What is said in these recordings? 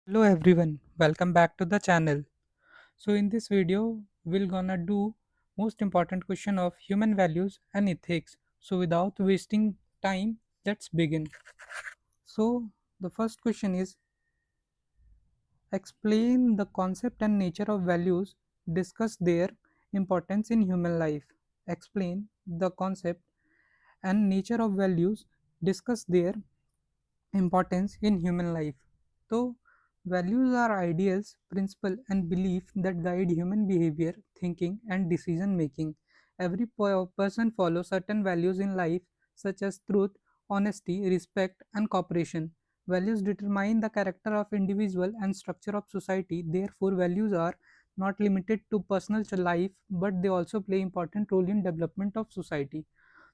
Hello everyone, welcome back to the channel. So in this video, we're gonna do most important question of human values and ethics. So without wasting time, let's begin. So the first question is explain the concept and nature of values, discuss their importance in human life. Explain the concept and nature of values, discuss their importance in human life. So, values are ideals, principles, and beliefs that guide human behavior, thinking, and decision making. Every person follows certain values in life, such as truth, honesty, respect, and cooperation. Values determine the character of individual and structure of society. Therefore, values are not limited to personal life, but they also play important role in development of society.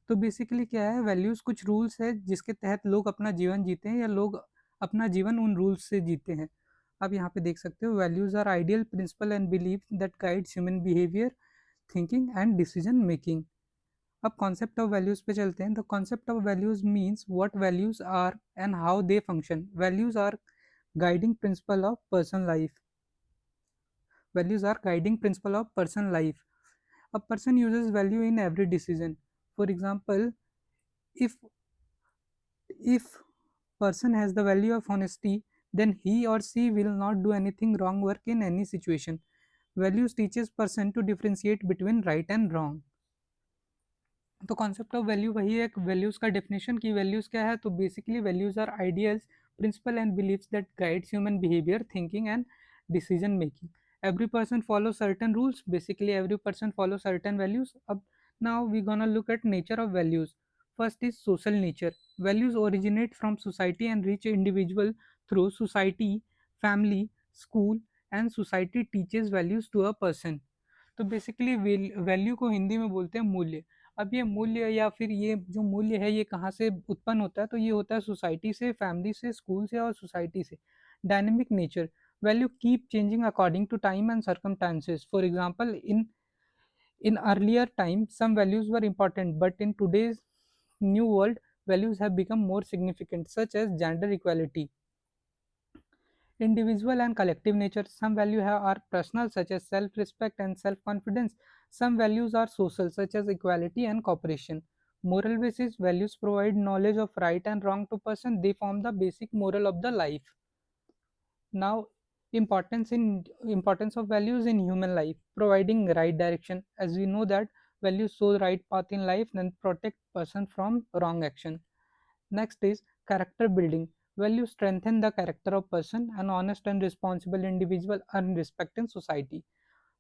तो basically क्या है, values कुछ rules है जिसके तहत लोग अपना जीवन जीते हैं या लोग अपना जीवन उन रूल्स से जीते हैं। आप यहाँ पे देख सकते हो, values are ideal principle and believe that guides human behaviour, thinking and decision making. अब कॉन्सेप्ट ऑफ वैल्यूज़ पे चलते हैं। The concept of values means what values are and how they function. Values are guiding principle of person life. Values are guiding principle of person life. A person uses value in every decision. For example, if if person has the value of honesty, then he or she will not do anything wrong work in any situation. Values teaches person to differentiate between right and wrong. तो concept of value वही है, values का definition की values क्या है। तो basically values are ideals, principle and believes that guides human behaviour, thinking and decision making. Every person follow certain rules, basically every person follow certain values. अब now we gonna look at nature of values. First is social nature. Values originate from society and reach individual through society, family, school and society teaches values to a person. तो basically value को हिंदी में बोलते हैं मूल्य. अब ये मूल्य या फिर ये जो मूल्य है ये कहाँ से उत्पन्न होता है, तो ये होता है सोसाइटी से, फैमिली से, स्कूल से और सोसाइटी से. Dynamic nature. Value keep changing according to time and circumstances. For example, in earlier time some values were important, but in today's new world values have become more significant, such as gender equality. Individual and collective nature. Some values are personal, such as self respect and self confidence. Some values are social, such as equality and cooperation. Moral basis. Values provide knowledge of right and wrong to person. They form the basic moral of the life. Now, importance of values in human life. Providing right direction. As we know that values show the right path in life and protect person from wrong action. Next is character building. Values strengthen the character of person. An honest and responsible individual earn respect in society.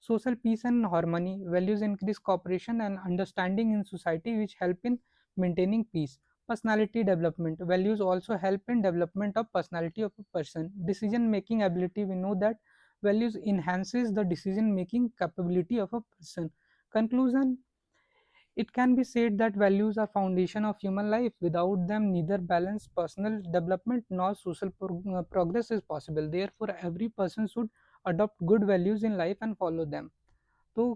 Social peace and harmony. Values increase cooperation and understanding in society, which help in maintaining peace. Personality development. Values also help in development of personality of a person. Decision making ability. We know that values enhances the decision making capability of a person. Conclusion. It can be said that values are foundation of human life. Without them, neither balanced personal development nor social progress is possible. Therefore, every person should adopt good values in life and follow them. तो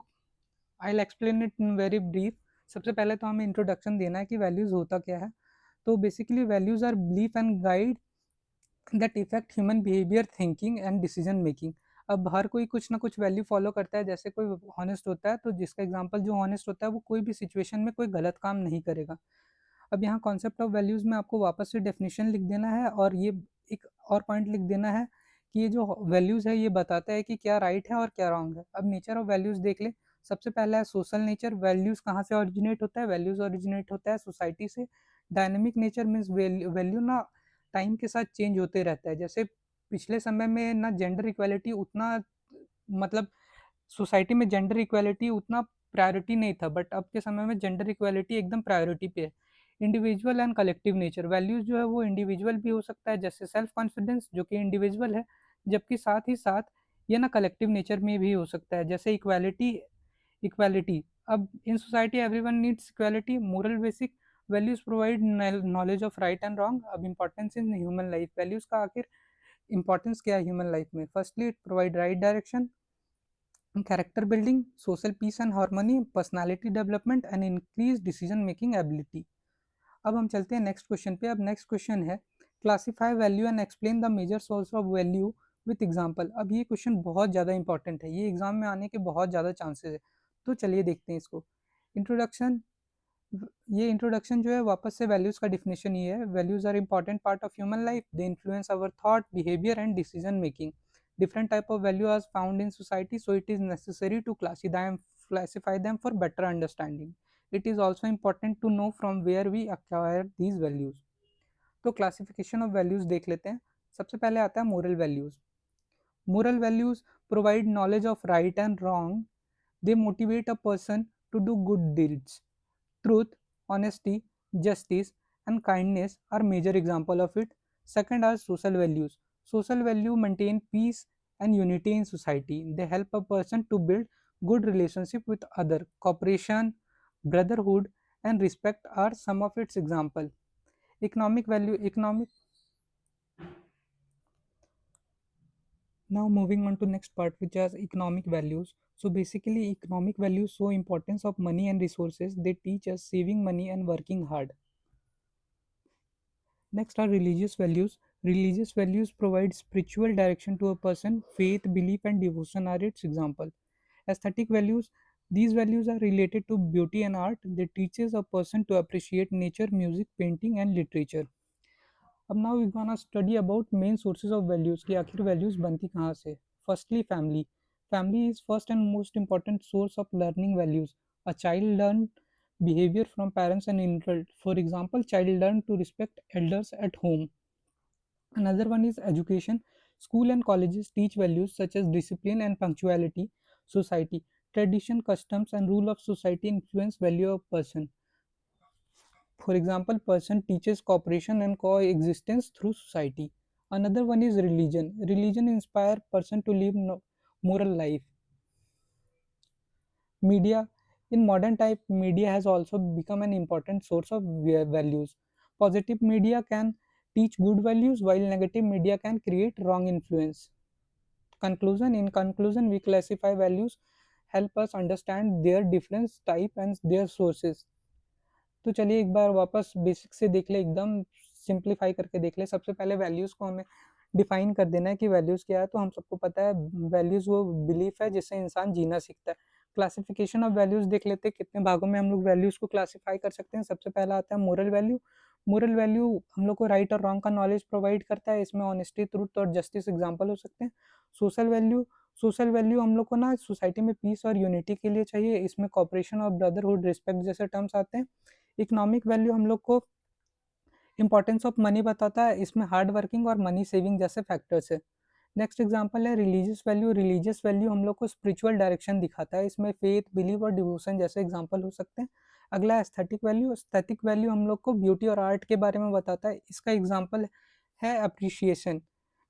I'll explain it in very brief. सबसे पहले तो हमें introduction देना है कि values होता क्या है. तो basically values are belief and guide that effect human behaviour, thinking and decision making. अब हर कोई कुछ ना कुछ वैल्यू फॉलो करता है. जैसे कोई हॉनेस्ट होता है, तो जिसका एग्जांपल जो हॉनेस्ट होता है वो कोई भी सिचुएशन में कोई गलत काम नहीं करेगा. अब यहाँ कॉन्सेप्ट ऑफ वैल्यूज़ में आपको वापस से डेफिनेशन लिख देना है, और ये एक और पॉइंट लिख देना है कि ये जो वैल्यूज़ है ये बताता है कि क्या राइट है और क्या रॉन्ग है. अब नेचर ऑफ वैल्यूज़ देख ले. सबसे पहला है सोशल नेचर. वैल्यूज़ कहाँ से ओरिजिनेट होता है? वैल्यूज़ ओरिजिनेट होता है सोसाइटी से. डायनेमिक नेचर मीन्स वैल्यू ना टाइम के साथ चेंज होते रहता है. जैसे पिछले समय में ना जेंडर इक्वालिटी उतना, मतलब सोसाइटी में जेंडर इक्वालिटी उतना प्रायोरिटी नहीं था, बट अब के समय में जेंडर इक्वालिटी एकदम प्रायोरिटी पे है. Individual and collective nature. Values जो है वो इंडिविजुअल भी हो सकता है, जैसे सेल्फ कॉन्फिडेंस जो कि इंडिविजुअल है, जबकि साथ ही साथ ये ना कलेक्टिव नेचर में भी हो सकता है, जैसे इक्वालिटी. अब in society everyone needs equality. Moral basic. Values provide knowledge of right and wrong. अब importance in human life. Values का आखिर इंपॉर्टेंस क्या है ह्यूमन लाइफ में? Firstly it provide right direction, character building, social peace and harmony, personality development and increased decision making ability. अब हम चलते हैं नेक्स्ट क्वेश्चन पे. अब नेक्स्ट क्वेश्चन है classify value and explain the major source of value with example. अब ये question बहुत ज़्यादा इंपॉर्टेंट है, ये एग्जाम में आने के बहुत ज़्यादा चांसेस है, तो चलिए देखते हैं इसको। इंट्रोडक्शन। ये इंट्रोडक्शन जो है वापस से वैल्यूज़ का डिफिनेशन ये है, values are important part of human life, they influence our thought, behavior and decision making. Different type of value are found in society, so it is necessary to classify them for better understanding. It is also important to know from where we acquire these values. तो classification of values देख लेते हैं। सबसे पहले आता है moral values. Moral values provide knowledge of right and wrong, they motivate a person to do good deeds. Truth, honesty, justice, and kindness are major example of it. Second are social values. Social value maintain peace and unity in society. They help a person to build good relationship with other. Cooperation, brotherhood, and respect are some of its example. Economic value. Economic. Now moving on to next part, which is economic values. So basically, economic values show importance of money and resources. They teach us saving money and working hard. Next are religious values. Religious values provide spiritual direction to a person. Faith, belief, and devotion are its example. Aesthetic values. These values are related to beauty and art. They teaches a person to appreciate nature, music, painting, and literature. अब now we gonna study about main sources of values कि आखिर values बनती कहाँ से. Firstly, family. Family is first and most important source of learning values. A child learns behavior from parents and adults. For example, child learn to respect elders at home. Another one is education. School and colleges teach values such as discipline and punctuality. Society. Tradition, customs, and rule of society influence value of person. For example, person teaches cooperation and coexistence through society. Another one is religion. Religion inspire person to live moral life. Media. In modern type, media has also become an important source of values. Positive media can teach good values while negative media can create wrong influence. Conclusion. In conclusion, we classify values help us understand their different type and their sources. तो चलिए एक बार वापस basic से देख ले, एकदम simplify करके देख ले। सबसे पहले वैल्यूज़ को हमें डिफाइन कर देना है कि वैल्यूज़ क्या है। तो हम सबको पता है वैल्यूज़ वो बिलीफ है जिससे इंसान जीना सीखता है। क्लासिफिकेशन ऑफ वैल्यूज़ देख लेते हैं, कितने भागों में हम लोग वैल्यूज़ को क्लासीफाई कर सकते हैं। सबसे पहला आता है मोरल वैल्यू। मोरल वैल्यू हम लोग को राइट और रॉन्ग का नॉलेज प्रोवाइड करता है, इसमें ऑनेस्टी, ट्रूथ और जस्टिस एग्जाम्पल हो सकते हैं। Social value. सोशल वैल्यू हम लोग को ना सोसाइटी में पीस और यूनिटी के लिए चाहिए, इसमें कॉपरेशन और ब्रदरहुड, रिस्पेक्ट जैसे टर्म्स आते हैं। इकोनॉमिक वैल्यू हम लोग को इंपॉर्टेंस ऑफ मनी बताता है, इसमें हार्ड वर्किंग और मनी सेविंग जैसे फैक्टर्स है। नेक्स्ट एग्जांपल है रिलीजियस वैल्यू। रिलीजियस वैल्यू हम लोग को स्पिरिचुअल डायरेक्शन दिखाता है, इसमें फेथ, बिलीव और डिवोशन जैसे एग्जांपल हो सकते हैं। अगला एस्थेटिक वैल्यू। एस्थेटिक वैल्यू हम लोग को ब्यूटी और आर्ट के बारे में बताता है, इसका एग्जांपल है appreciation,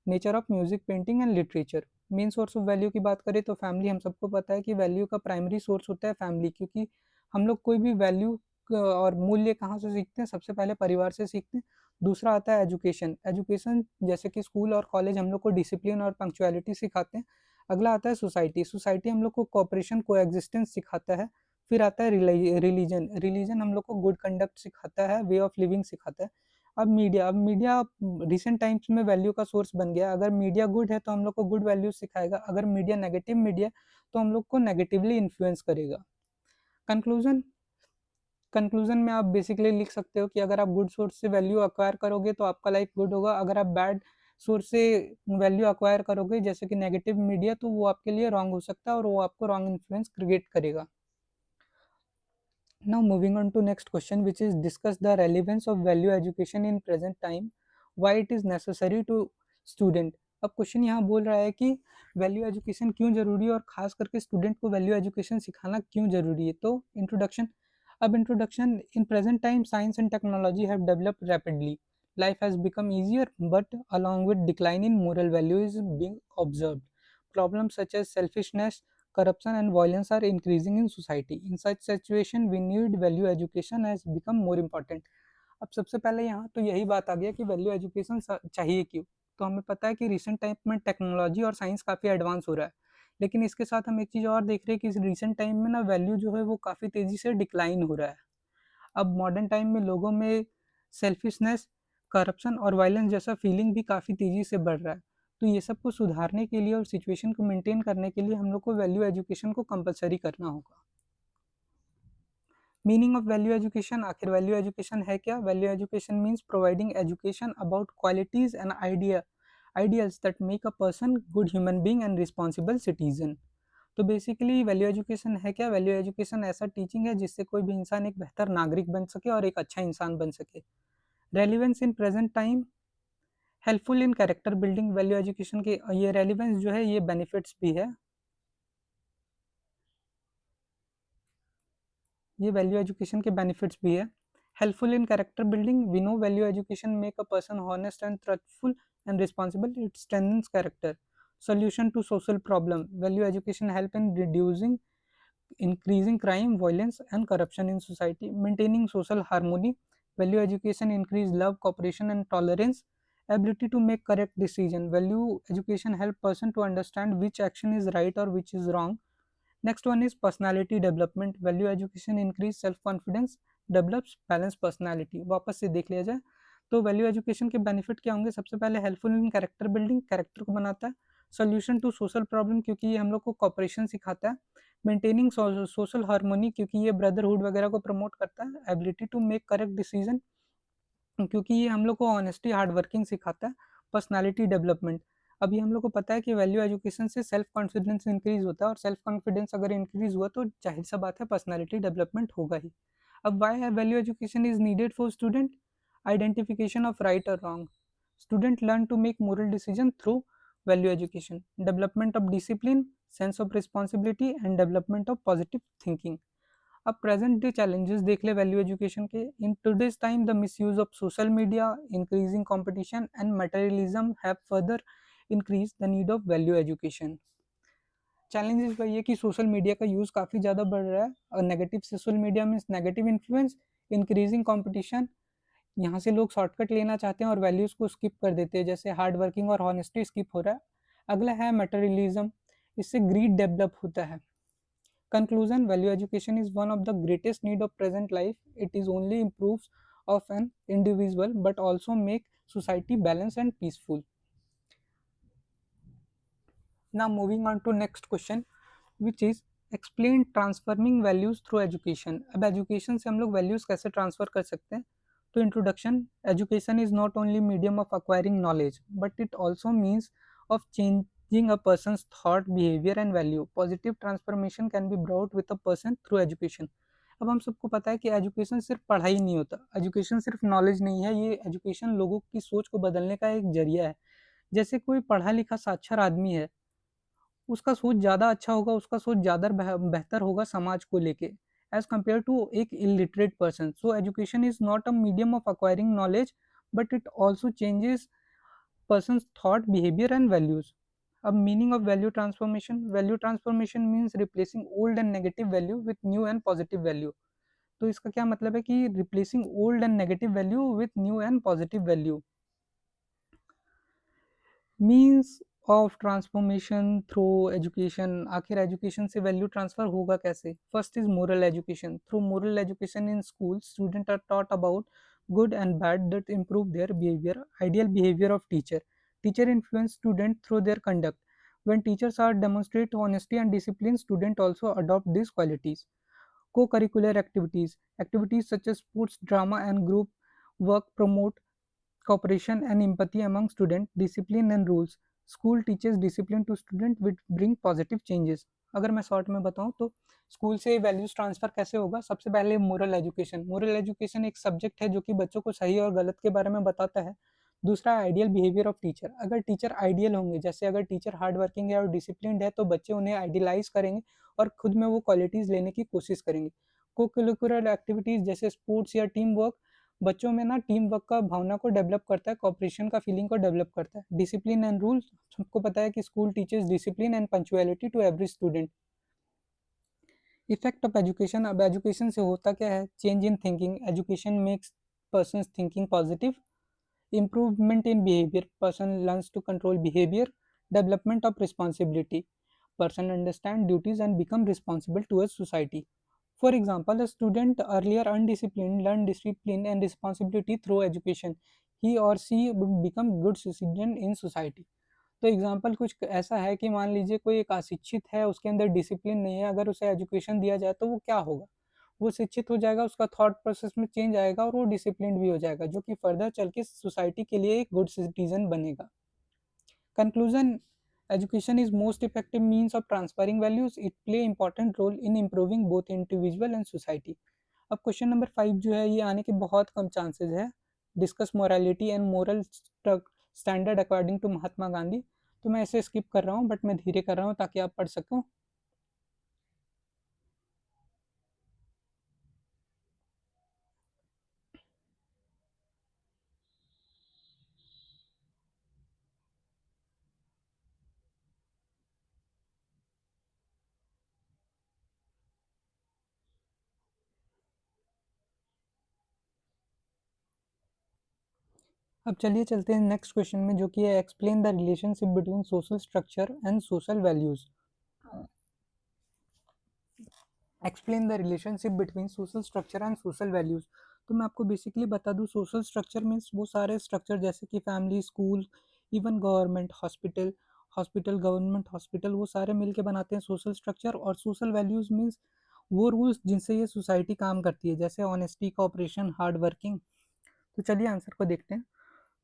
nature of music, painting and literature. Main source of value की बात करें तो फैमिली। हम सबको पता है कि वैल्यू का प्राइमरी सोर्स होता है फैमिली, क्योंकि हम लोग कोई भी वैल्यू और मूल्य कहाँ से सीखते हैं, सबसे पहले परिवार से सीखते हैं। दूसरा आता है एजुकेशन। एजुकेशन जैसे कि स्कूल और कॉलेज हम लोग को डिसिप्लिन और पंक्चुअलिटी सिखाते हैं। अगला आता है सोसाइटी। सोसाइटी हम लोग को कोऑपरेशन, कोएग्जिस्टेंस सिखाता है। फिर आता है रिलीजन। रिलीजन हम लोग को गुड कंडक्ट सिखाता है, वे ऑफ लिविंग सिखाता है। अब मीडिया। अब मीडिया रिसेंट टाइम्स में वैल्यू का सोर्स बन गया। अगर मीडिया गुड है तो हम लोग को गुड वैल्यू सिखाएगा, अगर मीडिया नेगेटिव मीडिया तो हम लोग को नेगेटिवली इन्फ्लुएंस करेगा। कंक्लूजन। कंक्लूजन में आप बेसिकली लिख सकते हो कि अगर आप गुड सोर्स से वैल्यू अक्वायर करोगे तो आपका लाइफ गुड होगा, अगर आप बैड सोर्स से वैल्यू अक्वायर करोगे जैसे कि नेगेटिव मीडिया तो वो आपके लिए रॉन्ग हो सकता है और वो आपको रॉन्ग इन्फ्लुएंस क्रिएट करेगा। Now moving on to next question, which is discuss the relevance of value education in present time, why it is necessary to student। अब क्वेश्चन यहाँ बोल रहा है कि वैल्यू एजुकेशन क्यों जरूरी है और खास करके स्टूडेंट को वैल्यू एजुकेशन सिखाना क्यों जरूरी है। तो इंट्रोडक्शन। अब introduction. In present time science and technology have developed rapidly, life has become easier, but along with decline in moral value is being observed. Problems such as selfishness, corruption and violence are increasing in society. In such situation, we need value education has become more important. अब सबसे पहले यहाँ तो यही बात आ गया कि value education चाहिए क्यों। तो हमें पता है कि रिसेंट टाइम में टेक्नोलॉजी और साइंस काफ़ी एडवांस हो रहा है, लेकिन इसके साथ हम एक चीज़ और देख रहे हैं कि रिसेंट टाइम में ना वैल्यू जो है वो काफ़ी तेज़ी से डिक्लाइन हो रहा है। अब मॉडर्न टाइम में लोगों में सेल्फिशनेस, करप्शन और वायलेंस जैसा फीलिंग भी काफ़ी तेज़ी से बढ़ रहा है। तो ये सब को सुधारने के लिए और सिचुएशन को मेंटेन करने के लिए हम लोग को वैल्यू एजुकेशन को कंपलसरी करना होगा। मीनिंग ऑफ वैल्यू एजुकेशन, आखिर वैल्यू एजुकेशन है क्या? Value education means providing education about qualities and ideals that make a person good human being and responsible citizen। तो बेसिकली वैल्यू एजुकेशन है क्या? Value education ऐसा teaching है जिससे कोई भी इंसान एक बेहतर नागरिक बन सके और एक अच्छा इंसान बन सके। Relevance in present time, helpful in character building. Value education के ये रेलिवेंस जो है ये बेनिफिट्स भी है, ये वैल्यू एजुकेशन के बेनिफिट्स भी है। Helpful in character building, we know value education make a person honest and trustful and responsible, it strengthens character. Solution to social problem, value education help in reducing increasing crime, violence, and corruption in society, maintaining social harmony. Value education increase love, cooperation, and tolerance. Ability to make correct decision. Value education help person to understand which action is right or which is wrong. Next one is personality development. Value education increase self confidence, develops balanced personality। वापस से देख लिया जाए तो value education के benefit क्या होंगे? सबसे पहले helpful in character building, character को बनाता है। सोल्यूशन टू सोशल प्रॉब्लम, क्योंकि ये हम लोग को कॉपरेशन सिखाता है। मेंटेनिंग सोशल हार्मोनी, क्योंकि ये ब्रदरहुड वगैरह को प्रमोट करता है। Ability to make correct decision, क्योंकि ये हम लोग को ऑनेस्टी हार्ड वर्किंग सिखाता है। पर्सनालिटी डेवलपमेंट, अभी हम लोग को पता है कि वैल्यू एजुकेशन से सेल्फ कॉन्फिडेंस इंक्रीज होता है, और सेल्फ कॉन्फिडेंस अगर इंक्रीज हुआ तो जाहिर सा बात है पर्सनालिटी डेवलपमेंट होगा ही। अब वाई है value education is needed for student? Identification of right और wrong, student learn to make moral decision through value education. Development of discipline, sense of responsibility and development of positive thinking. अब present day challenges देख ले value education के। In today's time the misuse of social media, increasing competition and materialism have further increase the need of value education. Challenges वही है कि social media का use काफ़ी ज़्यादा बढ़ रहा है, और negative social media means negative influence, increasing competition, यहाँ से लोग शॉर्टकट लेना चाहते हैं और वैल्यूज़ को स्किप कर देते हैं, जैसे हार्ड वर्किंग और हॉनेस्टी स्किप हो रहा है। अगला है मटेरियलिज्म, इससे ग्रीड डेवलप होता है। Conclusion, value education is one of the greatest need of present life. It is only improves of an individual but also make society balanced and peaceful. Now moving on to next question, which is explain transforming values through education। अब education से हम लोग values कैसे transfer कर सकते हैं? तो introduction, education is not only medium of acquiring knowledge but it also means of changing a person's thought, behavior and value। Positive transformation can be brought with a person through education। अब हम सबको पता है कि education सिर्फ पढ़ाई नहीं होता, एजुकेशन सिर्फ नॉलेज नहीं है, ये एजुकेशन लोगों की सोच को बदलने का एक जरिया है। जैसे कोई पढ़ा लिखा साक्षर आदमी है, उसका सोच ज़्यादा अच्छा होगा, उसका सोच ज़्यादा बेहतर होगा समाज को लेके, एज कम्पेयर टू एक illiterate person. So education is not a medium of acquiring knowledge but it also changes person's thought, behavior and values। अब meaning of value transformation, value transformation means replacing old and negative value with new and positive value. तो इसका क्या मतलब है कि replacing old and negative value with new and positive value. Means of transformation through education, आखिर education से value transfer होगा कैसे? First is moral education. Through moral education in school student are taught about good and bad that improve their behavior। Ideal behavior of teacher, teacher influence student through their conduct। When teachers are demonstrate honesty and discipline, student also adopt these qualities। Co-curricular activities, activities such as sports, drama and group work promote cooperation and empathy among students। Discipline and rules, school teaches discipline to student which bring positive changes। अगर मैं short में बताऊं तो school से values transfer कैसे होगा? सबसे पहले मोरल एजुकेशन, मोरल एजुकेशन एक सब्जेक्ट है जो कि बच्चों को सही और गलत के बारे में बताता है। दूसरा आइडियल बिहेवियर ऑफ टीचर, अगर टीचर आइडियल होंगे, जैसे अगर टीचर हार्ड वर्किंग है और डिसिप्लिन है तो बच्चे उन्हें आइडियलाइज करेंगे और खुद में वो क्वालिटीज लेने की कोशिश करेंगे। को करिकुलर एक्टिविटीज जैसे स्पोर्ट्स या टीम वर्क बच्चों में ना टीम वर्क का भावना को डेवलप करता है, कॉपरेशन का फीलिंग को डेवलप करता है। डिसिप्लिन एंड रूल्स, सबको पता है कि school teachers discipline and punctuality to every student. Effect of education, अब एजुकेशन से होता क्या है? Change in thinking, education makes person thinking positive. Improvement in behavior, person learns to control behavior. Development of responsibility, person understand duties and become responsible towards society। For example, a student earlier undisciplined learn discipline and responsibility through education, he or she would become good citizen in society। तो example कुछ ऐसा है कि मान लीजिए कोई एक अशिक्षित है, उसके अंदर डिसिप्लिन नहीं है, अगर उसे एजुकेशन दिया जाए तो वो क्या होगा, वो शिक्षित हो जाएगा, उसका थॉट प्रोसेस में चेंज आएगा और वो डिसिप्लिन भी हो जाएगा, जो कि फर्दर चल के सोसाइटी के लिए एक गुड सिटीजन बनेगा। Conclusion: Education is most effective means of transferring values. It play important role in improving both individual and society. अब क्वेश्चन नंबर 5 जो है ये आने के बहुत कम चांसेस है। Discuss morality and moral standard according to Mahatma Gandhi. तो मैं इसे स्किप कर रहा हूँ, बट मैं धीरे कर रहा हूँ ताकि आप पढ़ सको। अब चलिए चलते हैं नेक्स्ट क्वेश्चन में, जो कि है explain the relationship between social structure and social values. Explain the relationship between social structure and social values. तो मैं आपको बेसिकली बता दूं, सोशल स्ट्रक्चर मीन्स वो सारे स्ट्रक्चर जैसे कि family, school, even government hospital, government hospital, वो सारे मिलके बनाते हैं सोशल स्ट्रक्चर। और सोशल वैल्यूज मीन्स वो रूल्स जिनसे ये सोसाइटी काम करती है, जैसे ऑनेस्टी, कोऑपरेशन, हार्ड वर्किंग। तो चलिए आंसर को देखते हैं।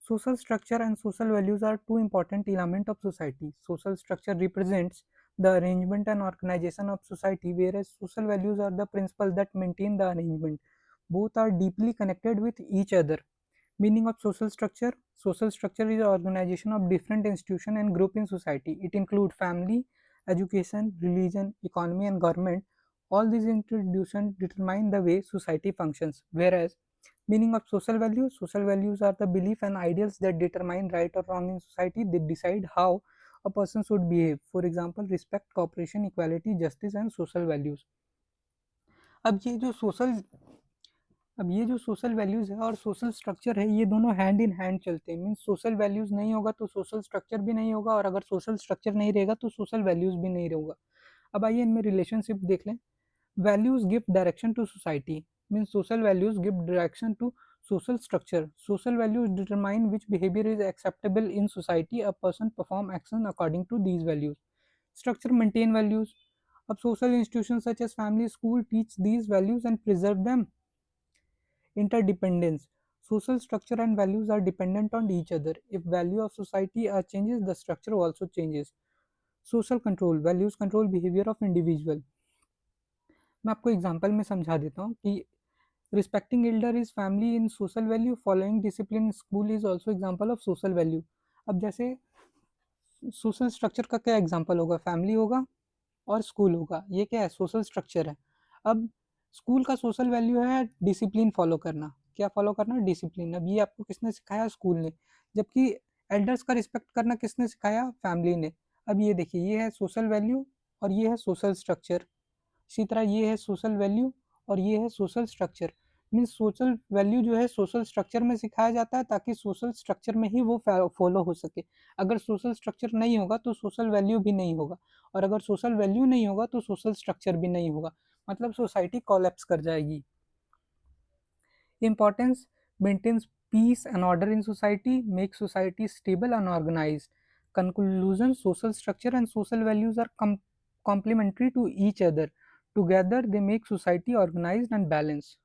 Social structure and social values are two important elements of society. Social structure represents the arrangement and organization of society, whereas social values are the principles that maintain the arrangement. Both are deeply connected with each other. Meaning of social structure: social structure is the organization of different institutions and groups in society. It includes family, education, religion, economy, and government. All these institutions determine the way society functions. Whereas meaning of social values: social values are the belief and ideals that determine right or wrong in society. They decide how a person should behave. For example, respect, cooperation, equality, justice, and social values. अब ये जो social अब ये जो social values है और social structure है, ये दोनों हैंड इन हैंड चलते हैं। मीन्स सोशल वैल्यूज नहीं होगा तो सोशल स्ट्रक्चर भी नहीं होगा, और अगर सोशल स्ट्रक्चर नहीं रहेगा तो सोशल वैल्यूज भी नहीं रहेगा। अब आइए इनमें रिलेशनशिप देख लें। Values give direction to society. Means social values give direction to social structure. Social values determine which behavior is acceptable in society. A person perform action according to these values. Structure maintain values. अब social institutions such as family, school teach these values and preserve them. Interdependence: social structure and values are dependent on each other. If value of society are changes, the structure also changes. Social control: values control behavior of individual. मैं आपको example में समझा देता हूँ कि respecting elder is family in social value, following discipline in school is also example of social value. अब जैसे social structure का क्या एग्जांपल होगा, फैमिली होगा और स्कूल होगा, ये क्या है, सोशल स्ट्रक्चर है। अब स्कूल का सोशल वैल्यू है डिसिप्लिन फॉलो करना। क्या फॉलो करना, डिसिप्लिन। अब ये आपको किसने सिखाया, स्कूल ने। जबकि एल्डर्स का रिस्पेक्ट करना किसने सिखाया, फैमिली ने। अब ये देखिए, ये है सोशल वैल्यू और ये है सोशल स्ट्रक्चर। इसी तरह ये है सोशल वैल्यू और ये है social structure. Means social value जो है सोशल स्ट्रक्चर में सिखाया जाता है ताकि सोशल स्ट्रक्चर में ही वो फॉलो हो सके। अगर सोशल स्ट्रक्चर नहीं होगा तो सोशल वैल्यू भी नहीं होगा, और अगर सोशल वैल्यू नहीं होगा तो सोशल स्ट्रक्चर भी नहीं होगा। मतलब सोसाइटी कोलैप्स कर जाएगी। Importance: maintains peace and order in society, makes society stable and organized. Conclusion: social structure and social values are complementary to each other. Together, they make society organized and balanced.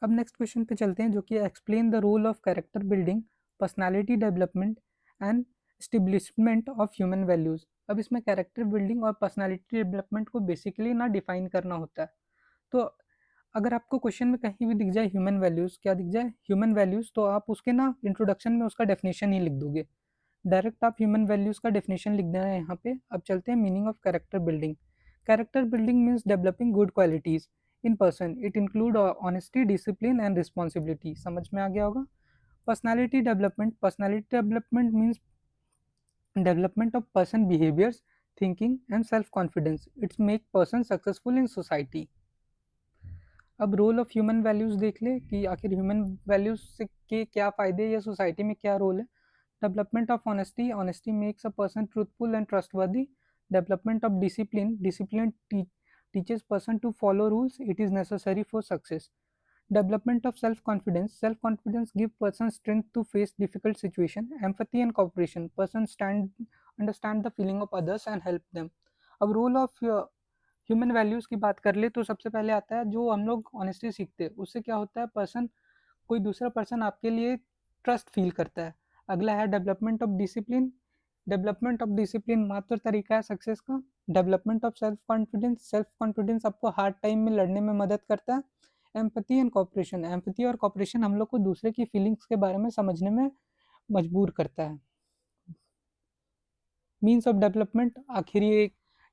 अब next question पे चलते हैं, जो कि explain the role of character building, personality development and establishment of human values. अब इसमें character building और personality development को बेसिकली ना डिफाइन करना होता है। तो अगर आपको क्वेश्चन में कहीं भी दिख जाए ह्यूमन वैल्यूज, क्या दिख जाए, ह्यूमन वैल्यूज, तो आप उसके ना इंट्रोडक्शन में उसका डेफिनेशन ही लिख दोगे। डायरेक्ट आप ह्यूमन वैल्यूज का डेफिनेशन लिख देना है यहाँ पे। अब चलते हैं meaning of character building. Character building means developing good qualities in person. It include honesty, discipline and responsibility. समझ में आ गया होगा। Personality development means development of person behaviors, thinking and self confidence. It's make person successful in society. अब role of human values देख ले कि आखिर human values से के क्या फायदे या सोसाइटी में क्या रोल है। Development of honesty, honesty makes a person truthful and trustworthy. Development of discipline, discipline teaches person to follow rules, it is necessary for success. Development of self-confidence. Self-confidence gives person strength to face difficult situation. Empathy and cooperation. Person understand the feeling of others and help them. अब role of human values की बात कर ले तो सबसे पहले आता है जो हम लोग ऑनेस्टी सीखते हैं, उससे क्या होता है, पर्सन कोई दूसरा पर्सन आपके लिए ट्रस्ट फील करता है। अगला है development of discipline. Development of discipline मात्र तरीका है सक्सेस का। Development of self confidence. Self confidence आपको हार्ड टाइम में लड़ने में मदद करता है। Empathy and cooperation. एम्पैथी और कॉपरेशन हम लोग को दूसरे की फीलिंग्स के बारे में समझने में मजबूर करता है। मीन्स ऑफ डेवलपमेंट, आखिर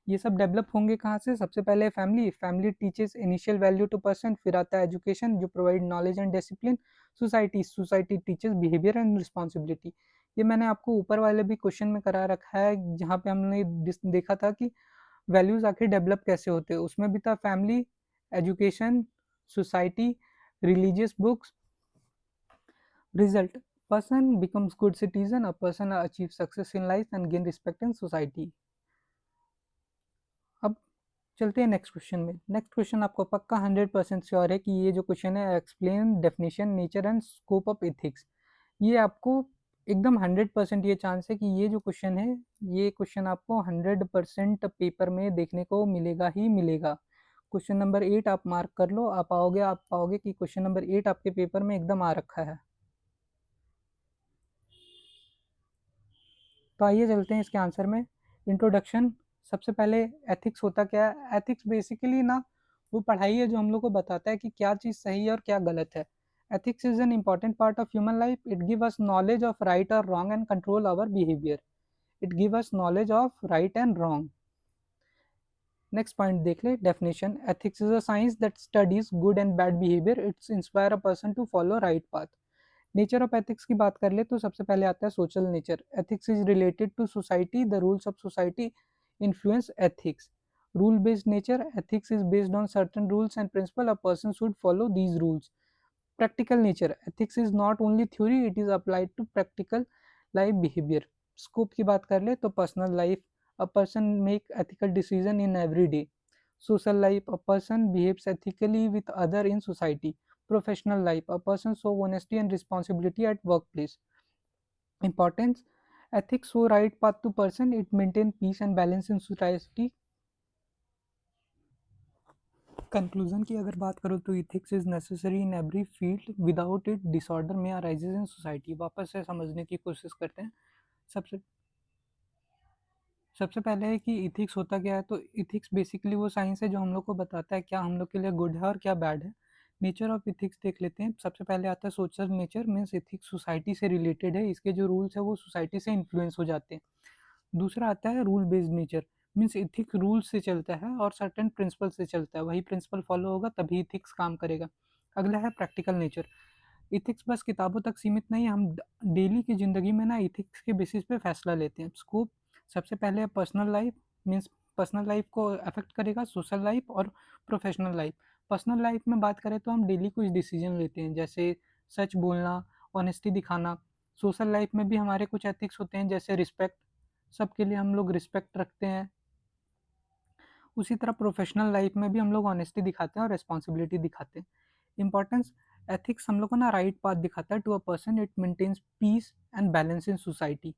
ये सब डेवलप होंगे कहाँ से? सबसे पहले family. Family teaches initial value to person. फिर आता है एजुकेशन जो provide knowledge and discipline. Society. Society teaches behavior and responsibility. ये मैंने आपको ऊपर वाले भी क्वेश्चन में करा रखा है जहाँ पे हमने देखा था कि वैल्यूज आखिर डेवलप कैसे होते हैं। उसमें भी था family, education, society, religious books. Result, person becomes good citizen, a person achieves success in life and gain respect in society. अब चलते हैं नेक्स्ट क्वेश्चन में। नेक्स्ट क्वेश्चन आपको पक्का 100% श्योर है कि ये जो क्वेश्चन है, explain definition, nature and scope of ethics. ये आपको एकदम 100% ये चांस है कि ये जो क्वेश्चन है, ये क्वेश्चन आपको 100% पेपर में देखने को मिलेगा ही मिलेगा। क्वेश्चन नंबर 8 आप मार्क कर लो, आप पाओगे कि क्वेश्चन नंबर 8 आपके पेपर में एकदम आ रखा है। तो आइए चलते हैं इसके आंसर में। इंट्रोडक्शन। सबसे पहले एथिक्स होता क्या है? एथिक्स बेसिकली ना वो पढ़ाई है जो हम लोग को बताता है कि क्या चीज़ सही है और क्या गलत है। Ethics is an important part of human life. It give us knowledge of right और wrong and control our behaviour. It give us knowledge of right and wrong. Next point देख ले, definition. Ethics is a science that studies good and bad behaviour. It's inspire a person to follow right path. Nature of ethics की बात कर ले तो सबसे पहले आता है social nature. Ethics is related to society. The rules of society influence ethics. Rule based nature. Ethics is based on certain rules and principle, a person should follow these rules. Practical nature. Ethics is not only theory, it is applied to practical life behavior. Scope की बात कर ले तो personal life. A person make ethical decision in every day. Social life, a person behaves ethically with other in society. Professional life, a person show honesty and responsibility at workplace. Importance, ethics show right path to person, it maintain peace and balance in society. Conclusion की अगर बात करो तो ethics is necessary in every field, without it disorder में arises in society. वापस से समझने की कोशिश करते हैं। सबसे सबसे पहले है कि इथिक्स होता क्या है। तो इथिक्स बेसिकली वो साइंस है जो हम लोग को बताता है क्या हम लोग के लिए गुड है और क्या बैड है। नेचर ऑफ इथिक्स देख लेते हैं। सबसे पहले आता है social nature. Means ethics society से रिलेटेड है, इसके जो रूल्स है वो सोसाइटी से इन्फ्लुएंस हो जाते हैं। दूसरा आता है rule based nature. Means ethics rules से चलता है और सर्टेन प्रिंसिपल से चलता है, वही प्रिंसिपल फॉलो होगा तभी इथिक्स काम करेगा। अगला है प्रैक्टिकल नेचर। इथिक्स बस किताबों तक सीमित नहीं है, हम डेली की ज़िंदगी में ना इथिक्स के बेसिस पे फैसला लेते हैं। स्कोप, सबसे पहले है personal life. Means personal life को अफेक्ट करेगा सोशल लाइफ और प्रोफेशनल लाइफ। पर्सनल लाइफ में बात करें तो हम डेली कुछ डिसीजन लेते हैं, जैसे सच बोलना, ऑनेस्टी दिखाना। सोशल लाइफ में भी हमारे कुछ एथिक्स होते हैं, जैसे रिस्पेक्ट, सबके लिए हम लोग रिस्पेक्ट रखते हैं। उसी तरह प्रोफेशनल लाइफ में भी हम लोग ऑनेस्टी दिखाते हैं और रिस्पॉन्सिबिलिटी दिखाते हैं। इंपॉर्टेंस, एथिक्स हम लोग को ना राइट पाथ दिखाता है to a person, it maintains peace and balance in society.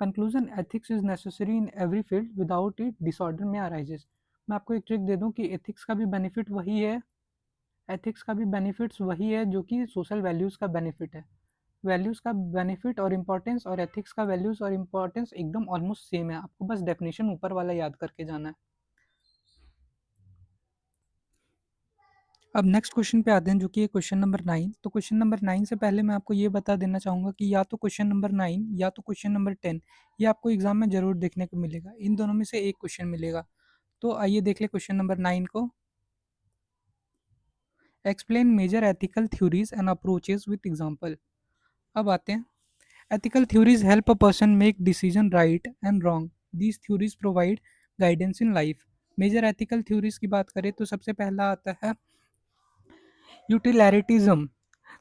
Conclusion, ethics is necessary in every field, without it disorder में अराइजेस। मैं आपको एक ट्रिक दे दूं कि एथिक्स का भी बेनिफिट वही है, एथिक्स का भी बेनिफिट्स वही है जो कि सोशल वैल्यूज़ का बेनिफिट है। वैल्यूज़ का बेनिफिट और इंपॉर्टेंस और एथिक्स का वैल्यूज़ और इंपॉर्टेंस एकदम ऑलमोस्ट सेम है, आपको बस डेफिनेशन ऊपर वाला याद करके जाना है। अब नेक्स्ट क्वेश्चन पे आते हैं जो कि है क्वेश्चन नंबर 9। तो क्वेश्चन नंबर 9 से पहले मैं आपको ये बता देना चाहूँगा कि या तो क्वेश्चन नंबर 9 या तो क्वेश्चन नंबर 10 ये आपको एग्जाम में ज़रूर देखने को मिलेगा, इन दोनों में से एक क्वेश्चन मिलेगा। तो आइए देख ले क्वेश्चन नंबर 9 को। Explain major ethical theories and approaches with example. अब आते हैं, ethical theories help a person make decision right and wrong. These theories provide guidance in life. Major ethical theories की बात करें तो सबसे पहला आता है यूटिलैरिटिज्म।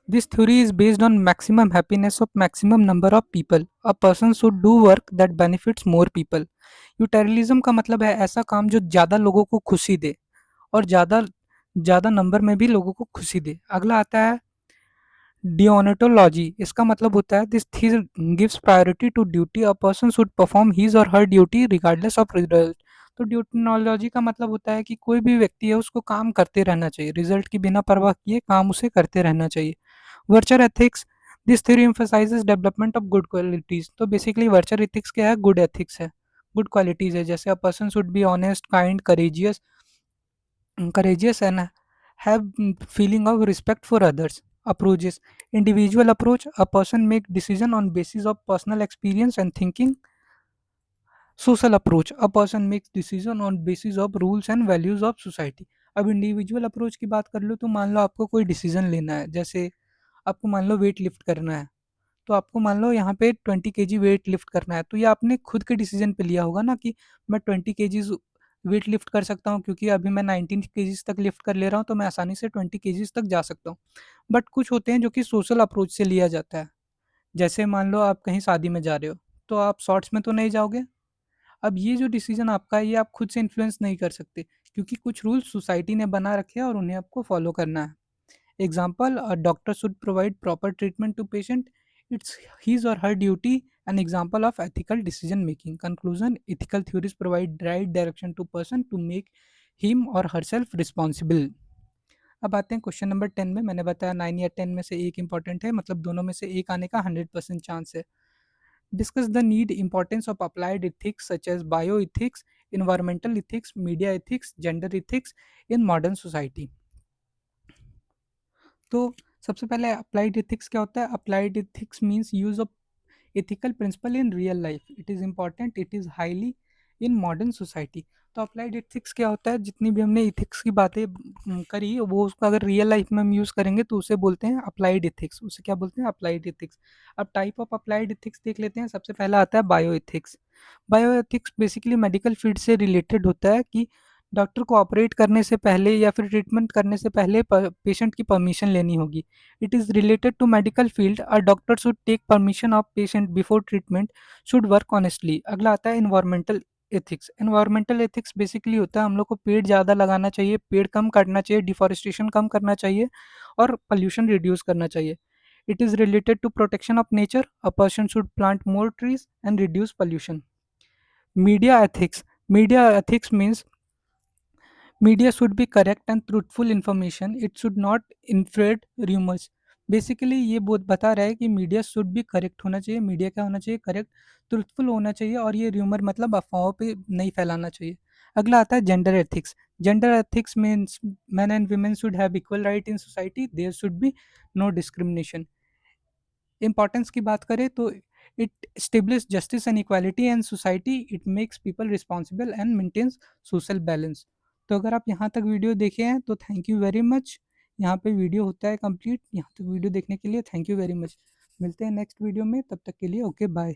This theory is based on maximum happiness of maximum number of people. A person should do work that benefits more people. यूटिलिज्म का मतलब है ऐसा काम जो ज़्यादा लोगों को खुशी दे और ज़्यादा ज़्यादा नंबर में भी लोगों को खुशी दे। अगला आता है डिओनटोलॉजी। इसका मतलब होता है this theory gives priority to duty, a person should perform his or her duty regardless of result. तो ड्यूटोलॉजी का मतलब होता है कि कोई भी व्यक्ति है उसको काम करते रहना चाहिए, रिजल्ट की बिना परवाह किए काम उसे करते रहना चाहिए। Vulture ethics, this theory emphasizes development of good qualities. तो बेसिकली वर्चर एथिक्स क्या है? गुड एथिक्स है, गुड क्वालिटीज है, जैसे अ person should be honest, kind, courageous and have feeling of respect for others. Approaches, individual approach, a person make decision on basis of personal experience and thinking. Social approach, a person makes decision on basis of rules and values of society. अब individual approach की बात कर लो तो मान लो आपको कोई decision लेना है, जैसे आपको मान लो वेट लिफ्ट करना है, तो आपको मान लो यहाँ पे 20 kg वेट लिफ्ट करना है, तो ये आपने खुद के डिसीजन पे लिया होगा ना कि मैं 20 kg वेट लिफ्ट कर सकता हूँ, क्योंकि अभी मैं 19 kg तक लिफ्ट कर ले रहा हूँ, तो मैं आसानी से 20 kg तक जा सकता हूँ। बट कुछ होते हैं जो कि सोशल अप्रोच से लिया जाता है, जैसे मान लो आप कहीं शादी में जा रहे हो, तो आप शॉर्ट्स में तो नहीं जाओगे। अब ये जो डिसीजन आपका है ये आप खुद से इन्फ्लुएंस नहीं कर सकते, क्योंकि कुछ रूल्स सोसाइटी ने बना रखे हैं और उन्हें आपको फॉलो करना है। Example, a doctor should provide proper treatment to patient. It's his or her duty. An example of ethical decision making. Conclusion, ethical theories provide right direction to person to make him or herself responsible. अब आते हैं question number 10 में। मैंने बताया 9 या 10 में से एक इंपॉर्टेंट है, मतलब दोनों में से एक आने का 100% चांस है। Discuss the need importance of applied ethics such as bio ethics, environmental ethics, media ethics, gender ethics in modern society. तो सबसे पहले अप्लाइड एथिक्स क्या होता है? Applied ethics means use of ethical principle in real life, it is important, it is highly in modern society. तो applied ethics क्या होता है? जितनी भी हमने एथिक्स की बातें करी, वो उसको अगर रियल लाइफ में हम यूज़ करेंगे तो उसे बोलते हैं अप्लाइड एथिक्स। उसे क्या बोलते हैं? Applied ethics. अब टाइप ऑफ अप्लाइड एथिक्स देख लेते हैं। सबसे पहला आता है bio ethics. Bio ethics basically medical field से रिलेटेड होता है कि डॉक्टर को ऑपरेट करने से पहले या फिर ट्रीटमेंट करने से पहले पेशेंट की परमिशन लेनी होगी। It is related to medical field. A doctor should take permission of patient before treatment, should work honestly. अगला आता है environmental ethics. Environmental ethics basically होता है हम लोग को पेड़ ज़्यादा लगाना चाहिए, पेड़ कम काटना चाहिए, डिफॉरेस्टेशन कम करना चाहिए और पोल्यूशन रिड्यूस करना चाहिए। It is related to protection of nature. A person should plant more trees and reduce pollution. Media ethics. Media ethics means media should be correct and truthful information, it should not inflate rumors। Basically ये बहुत बता रहा है कि media should भी correct होना चाहिए। Media क्या होना चाहिए? करेक्ट, ट्रुथफुल होना चाहिए, और ये र्यूमर मतलब अफवाहों पे नहीं फैलाना चाहिए। अगला आता है gender ethics. Gender ethics means man and women should have equal right in society, there should be no discrimination. Importance की बात करें तो it establish justice and equality and society, it makes people responsible and maintains social balance. तो अगर आप यहाँ तक video देखे हैं तो थैंक यू वेरी मच। यहाँ पे वीडियो होता है कंप्लीट। यहाँ तक वीडियो देखने के लिए थैंक यू वेरी मच। मिलते हैं नेक्स्ट वीडियो में, तब तक के लिए ओके बाय।